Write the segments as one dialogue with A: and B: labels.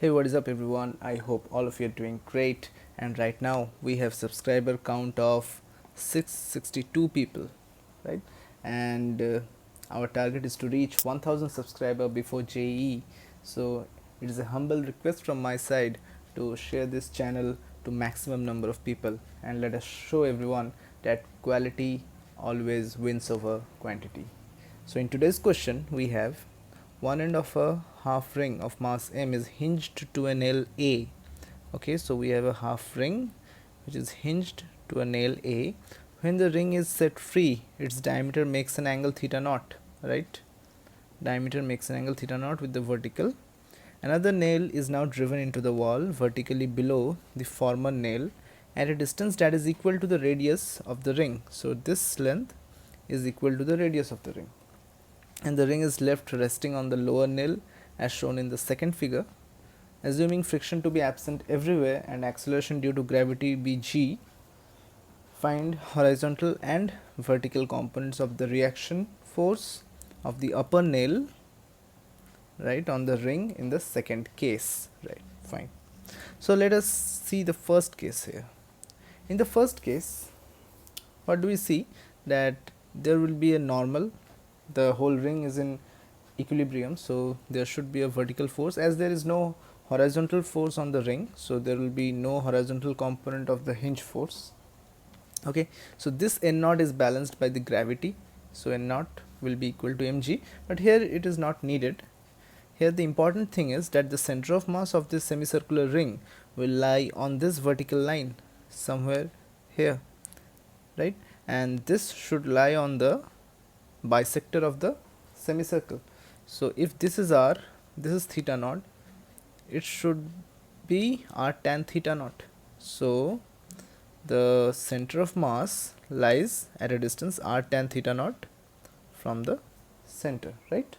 A: Hey, what is up everyone? I hope all of you are doing great, and right now we have subscriber count of 662 people, right? And our target is to reach 1000 subscriber before JEE. So it is a humble request from my side to share this channel to maximum number of people, and let us show everyone that quality always wins over quantity. So in today's question we have one end of a half ring of mass m is hinged to a nail A. Okay, so we have a half ring which is hinged to a nail A. When the ring is set free, its diameter makes an angle theta naught, right? Diameter makes an angle theta naught with the vertical. Another nail is now driven into the wall vertically below the former nail at a distance that is equal to the radius of the ring. So this length is equal to the radius of the ring, and the ring is left resting on the lower nail as shown in the second figure. Assuming friction to be absent everywhere and acceleration due to gravity be g, find horizontal and vertical components of the reaction force of the upper nail, right, on the ring in the second case. Right, fine. So let us see the first case here. In the first case, what do we see? That there will be a normal, the whole ring is in equilibrium, so there should be a vertical force. As there is no horizontal force on the ring, so there will be no horizontal component of the hinge force. Okay, so this n naught is balanced by the gravity, so n naught will be equal to mg, but here it is not needed. Here the important thing is that the center of mass of this semicircular ring will lie on this vertical line somewhere here, right, and this should lie on the bisector of the semicircle. So if this is r, this is theta naught, it should be r tan theta naught. So the center of mass lies at a distance r tan theta naught from the center, right?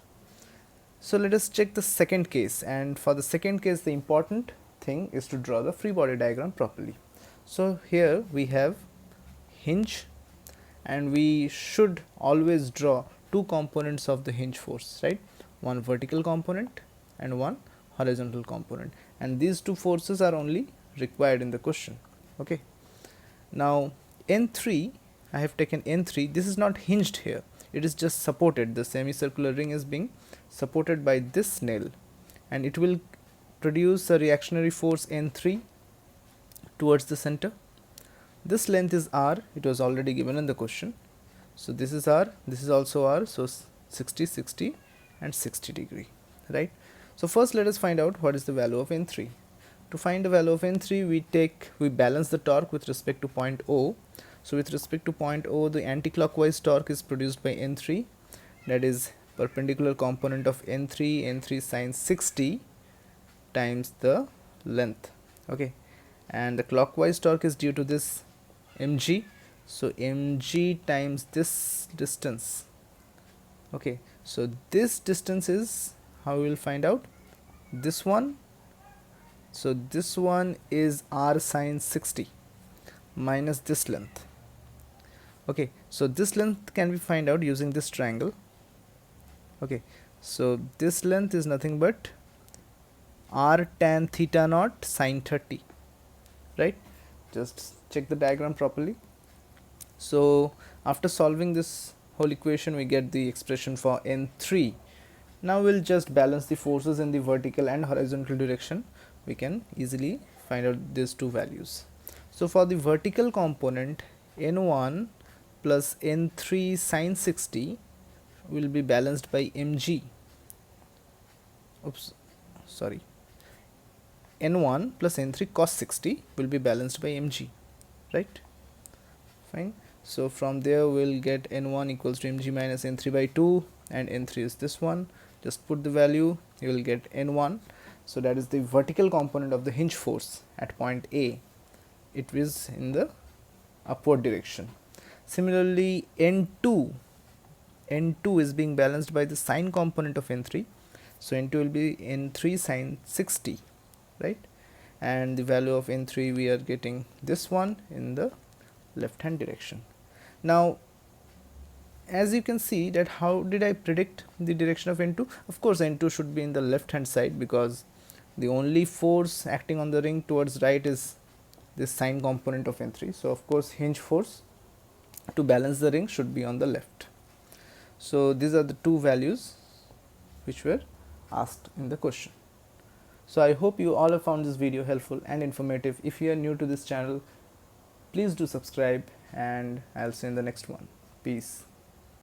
A: So let us check the second case, and for the second case the important thing is to draw the free body diagram properly. So here we have hinge, and we should always draw two components of the hinge force, right? One vertical component and one horizontal component, and these two forces are only required in the question. Okay, now n3, I have taken n3. This is not hinged here, it is just supported. The semicircular ring is being supported by this nail, and it will produce a reactionary force n3 towards the center. This length is r, it was already given in the question. So this is r, this is also r, so 60, 60 and 60 degree, right? So first let us find out what is the value of n3. To find the value of n3, we balance the torque with respect to point O. So with respect to point O, the anti-clockwise torque is produced by n3, that is perpendicular component of n3 sine 60 times the length. Okay, and the clockwise torque is due to this mg, so mg times this distance. Okay, so this distance is, how we will find out, this one. So this one is r sine 60 minus this length. Okay, so this length can be find out using this triangle. Okay, so this length is nothing but r tan theta naught sine 30, right? Just check the diagram properly. So after solving this whole equation, we get the expression for n3. Now we'll just balance the forces in the vertical and horizontal direction. We can easily find out these two values. So for the vertical component, n1 plus n3 sine 60 will be balanced by mg. Oops, sorry. n1 plus n3 cos 60 will be balanced by mg, right? Fine. So from there we'll get n1 equals to mg minus n3 by 2, and n3 is this one. Just put the value, you will get n1. So that is the vertical component of the hinge force at point A. It is in the upward direction. Similarly, n2 is being balanced by the sine component of n3. So n2 will be n3 sine 60, right? And the value of n3, we are getting this one in the left hand direction. Now as you can see, that how did I predict the direction of n2? Of course n2 should be in the left hand side, because The only force acting on the ring towards right is this sine component of n3. So of course hinge force to balance the ring should be on the left. So these are the two values which were asked in the question. So I hope you all have found this video helpful and informative. If you are new to this channel, please do subscribe, and I'll see you in the next one. Peace.